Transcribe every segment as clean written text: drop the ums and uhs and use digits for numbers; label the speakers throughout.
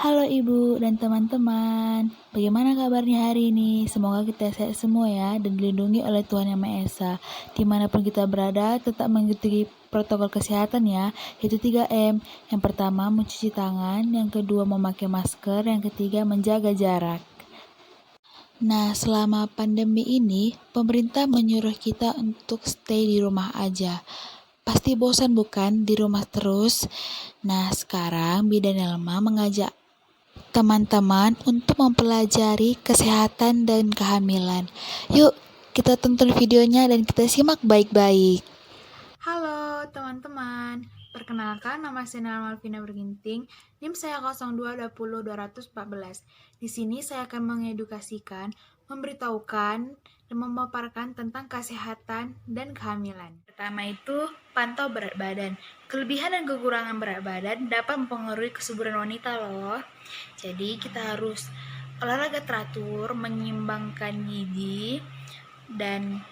Speaker 1: Halo Ibu dan teman-teman, bagaimana kabarnya hari ini? Semoga kita sehat semua ya dan dilindungi oleh Tuhan Yang Maha Esa. Dimanapun kita berada, tetap mengikuti protokol kesehatan ya, yaitu 3M. Yang pertama, mencuci tangan, yang kedua, memakai masker, yang ketiga, menjaga jarak. Nah, selama pandemi ini, pemerintah menyuruh kita untuk stay di rumah aja. Pasti bosan bukan di rumah terus? Nah, sekarang Bidan Elma mengajak teman-teman untuk mempelajari kesehatan dan kehamilan. Yuk, kita tonton videonya dan kita simak baik-baik.
Speaker 2: Halo teman-teman, perkenalkan nama saya Malvina Berginting, NIM saya 0220-214. Di sini saya akan mengedukasikan, memberitahukan, dan memaparkan tentang kesehatan dan kehamilan. Pertama itu, pantau berat badan. Kelebihan dan kekurangan berat badan dapat mempengaruhi kesuburan wanita loh. Jadi kita harus olahraga teratur, menyeimbangkan gizi, dan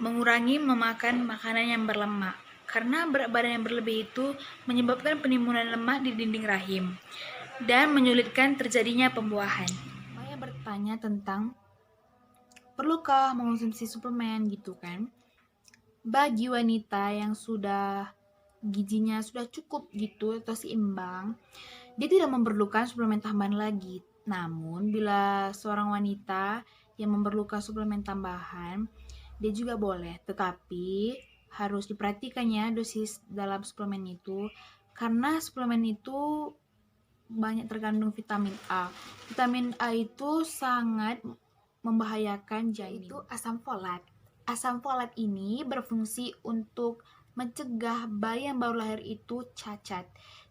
Speaker 2: mengurangi memakan makanan yang berlemak. Karena berat badan yang berlebih itu menyebabkan penimbunan lemak di dinding rahim dan menyulitkan terjadinya pembuahan. Banyak bertanya tentang perlukah mengonsumsi suplemen gitu kan. Bagi wanita yang sudah gizinya sudah cukup gitu atau seimbang, dia tidak memerlukan suplemen tambahan lagi. Namun bila seorang wanita yang memerlukan suplemen tambahan, dia juga boleh, tetapi harus diperhatikannya dosis dalam suplemen itu, karena suplemen itu banyak terkandung vitamin A. Vitamin A itu sangat membahayakan janin. Itu asam folat. Asam folat ini berfungsi untuk mencegah bayi yang baru lahir itu cacat.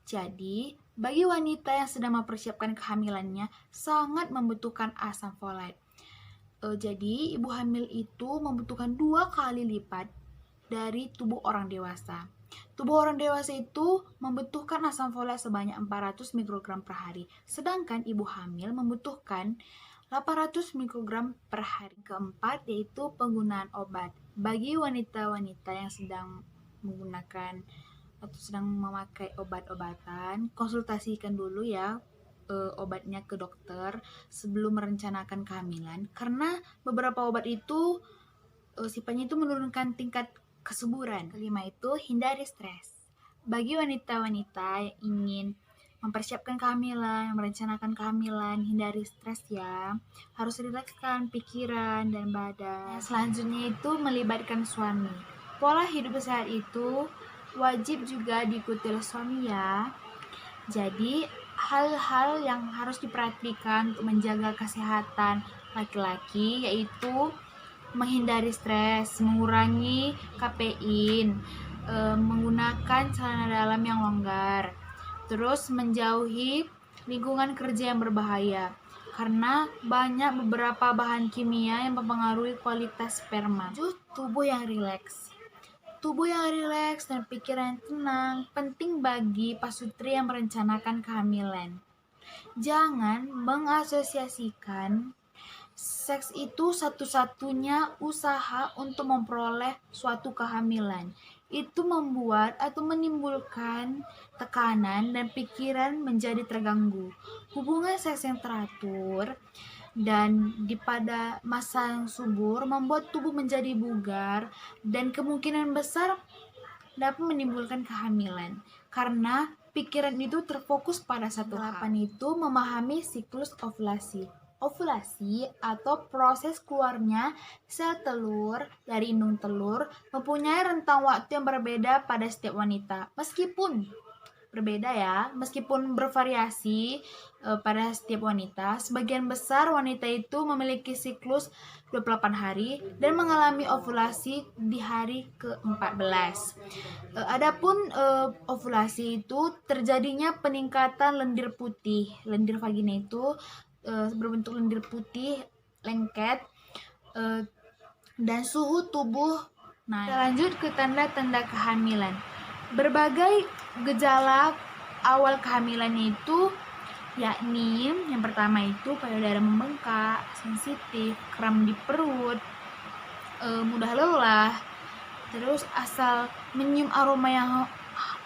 Speaker 2: Jadi, bagi wanita yang sedang mempersiapkan kehamilannya sangat membutuhkan asam folat. Jadi ibu hamil itu membutuhkan 2 kali lipat dari tubuh orang dewasa. Tubuh orang dewasa itu membutuhkan asam folat sebanyak 400 mikrogram per hari, sedangkan ibu hamil membutuhkan 800 mikrogram per hari. Keempat yaitu penggunaan obat. Bagi wanita-wanita yang sedang menggunakan atau sedang memakai obat-obatan, konsultasikan dulu ya obatnya ke dokter sebelum merencanakan kehamilan, karena beberapa obat itu sifatnya itu menurunkan tingkat kesuburan. Kelima itu hindari stres. Bagi wanita-wanita yang ingin mempersiapkan kehamilan, merencanakan kehamilan, hindari stres ya. Harus rilekskan pikiran dan badan. Selanjutnya itu melibatkan suami. Pola hidup sehat itu wajib juga diikuti oleh suami ya. Jadi, hal-hal yang harus diperhatikan untuk menjaga kesehatan laki-laki yaitu menghindari stres, mengurangi kafein, menggunakan celana dalam yang longgar, terus menjauhi lingkungan kerja yang berbahaya karena banyak beberapa bahan kimia yang mempengaruhi kualitas sperma. Tubuh yang rileks. Tubuh yang rileks dan pikiran yang tenang penting bagi pasutri yang merencanakan kehamilan. Jangan mengasosiasikan seks itu satu-satunya usaha untuk memperoleh suatu kehamilan. Itu membuat atau menimbulkan tekanan dan pikiran menjadi terganggu. Hubungan seks yang teratur dan pada masa yang subur membuat tubuh menjadi bugar dan kemungkinan besar dapat menimbulkan kehamilan karena pikiran itu terfokus pada satu hal. Itu memahami siklus ovulasi. Ovulasi atau proses keluarnya sel telur dari indung telur mempunyai rentang waktu yang berbeda pada setiap wanita. Meskipun bervariasi pada setiap wanita, sebagian besar wanita itu memiliki siklus 28 hari dan mengalami ovulasi di hari ke-14. Adapun ovulasi itu terjadinya peningkatan lendir putih. Lendir vagina itu berbentuk lendir putih, lengket, dan suhu tubuh. Nah, lanjut ke tanda-tanda kehamilan. Berbagai gejala awal kehamilan itu yakni yang pertama itu payudara membengkak, sensitif, kram di perut, mudah lelah, terus asal menyium aroma yang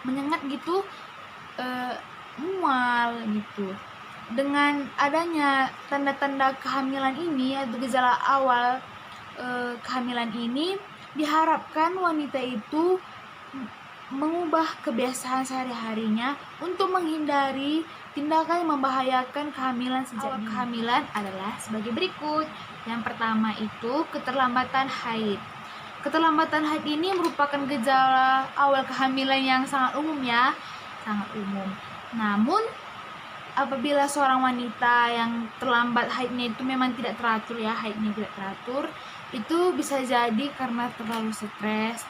Speaker 2: menyengat gitu, mual gitu. Dengan adanya tanda-tanda kehamilan ini atau gejala awal kehamilan ini, diharapkan wanita itu mengubah kebiasaan sehari-harinya untuk menghindari tindakan yang membahayakan kehamilan sejak dini. Kehamilan adalah sebagai berikut. Yang pertama itu keterlambatan haid. Keterlambatan haid ini merupakan gejala awal kehamilan yang sangat umum ya, sangat umum. Namun apabila seorang wanita yang terlambat haidnya itu memang tidak teratur ya, haidnya tidak teratur, itu bisa jadi karena terlalu stres,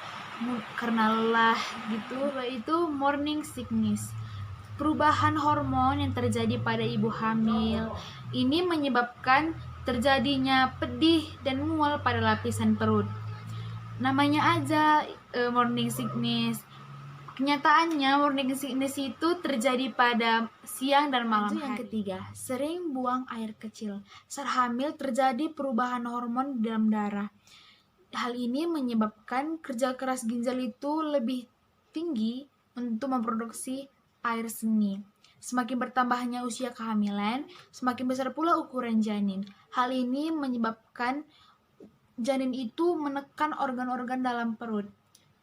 Speaker 2: karena lelah gitu. Itu morning sickness. Perubahan hormon yang terjadi pada ibu hamil ini menyebabkan terjadinya pedih dan mual pada lapisan perut. Namanya aja morning sickness. Kenyataannya morning sickness itu terjadi pada siang dan malam hari. Yang ketiga, sering buang air kecil. Saat hamil terjadi perubahan hormon di dalam darah. Hal ini menyebabkan kerja keras ginjal itu lebih tinggi untuk memproduksi air seni. Semakin bertambahnya usia kehamilan, semakin besar pula ukuran janin. Hal ini menyebabkan janin itu menekan organ-organ dalam perut,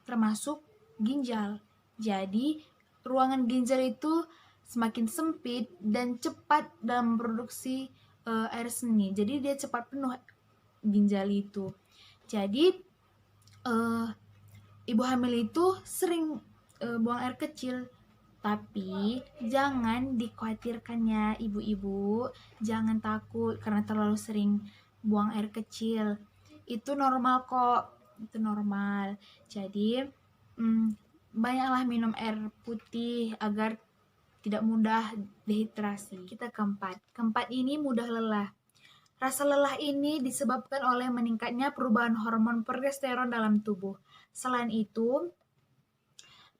Speaker 2: termasuk ginjal. Jadi, ruangan ginjal itu semakin sempit dan cepat dalam memproduksi air seni. Jadi dia cepat penuh ginjal itu. Jadi ibu hamil itu sering buang air kecil. Tapi jangan dikhawatirkan ya ibu-ibu, jangan takut karena terlalu sering buang air kecil. Itu normal kok, itu normal. Jadi banyaklah minum air putih agar tidak mudah dehidrasi. Kita keempat ini mudah lelah. Rasa lelah ini disebabkan oleh meningkatnya perubahan hormon progesteron dalam tubuh. Selain itu,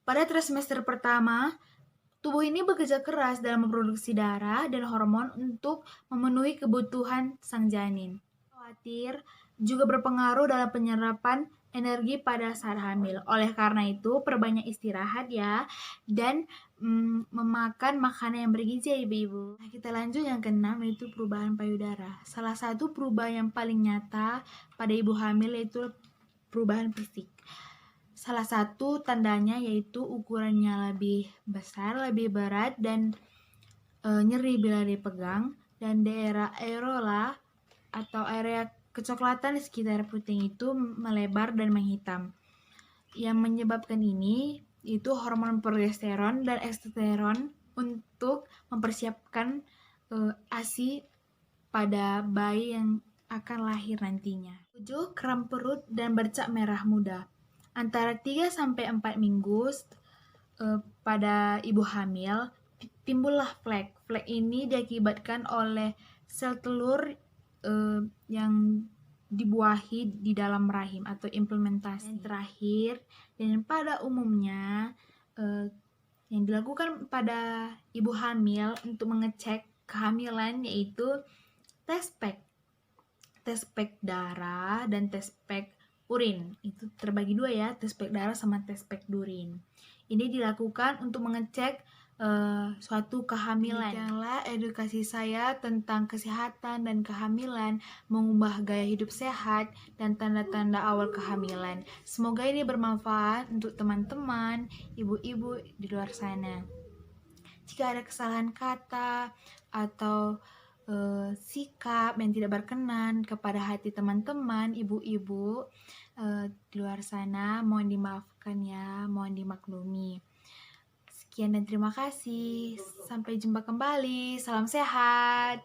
Speaker 2: pada trimester pertama, tubuh ini bekerja keras dalam memproduksi darah dan hormon untuk memenuhi kebutuhan sang janin. Khawatir juga berpengaruh dalam penyerapan energi pada saat hamil. Oleh karena itu, perbanyak istirahat ya, dan memakan makanan yang bergizi ya ibu-ibu. Nah, kita lanjut yang keenam, yaitu perubahan payudara. Salah satu perubahan yang paling nyata pada ibu hamil yaitu perubahan fisik. Salah satu tandanya yaitu ukurannya lebih besar, lebih berat, dan nyeri bila dipegang, dan daerah areola atau area kecoklatan di sekitar puting itu melebar dan menghitam. Yang menyebabkan ini itu hormon progesteron dan estrogen untuk mempersiapkan ASI pada bayi yang akan lahir nantinya. 7. Kram perut dan bercak merah muda. Antara 3-4 minggu pada ibu hamil timbullah flek. Flek ini diakibatkan oleh sel telur yang dibuahi di dalam rahim atau implementasi. Yang terakhir, dan pada umumnya yang dilakukan pada ibu hamil untuk mengecek kehamilan yaitu tes pack darah dan tes pack urin. Itu terbagi dua ya, tes pack darah sama tes pack urin. Ini dilakukan untuk mengecek suatu kehamilan. Demikianlah edukasi saya tentang kesehatan dan kehamilan, mengubah gaya hidup sehat, dan tanda-tanda awal kehamilan. Semoga ini bermanfaat untuk teman-teman, ibu-ibu di luar sana. Jika ada kesalahan kata atau sikap yang tidak berkenan kepada hati teman-teman, ibu-ibu di luar sana, mohon dimaafkan ya, mohon dimaklumi. Sekian dan terima kasih. Sampai jumpa kembali. Salam sehat.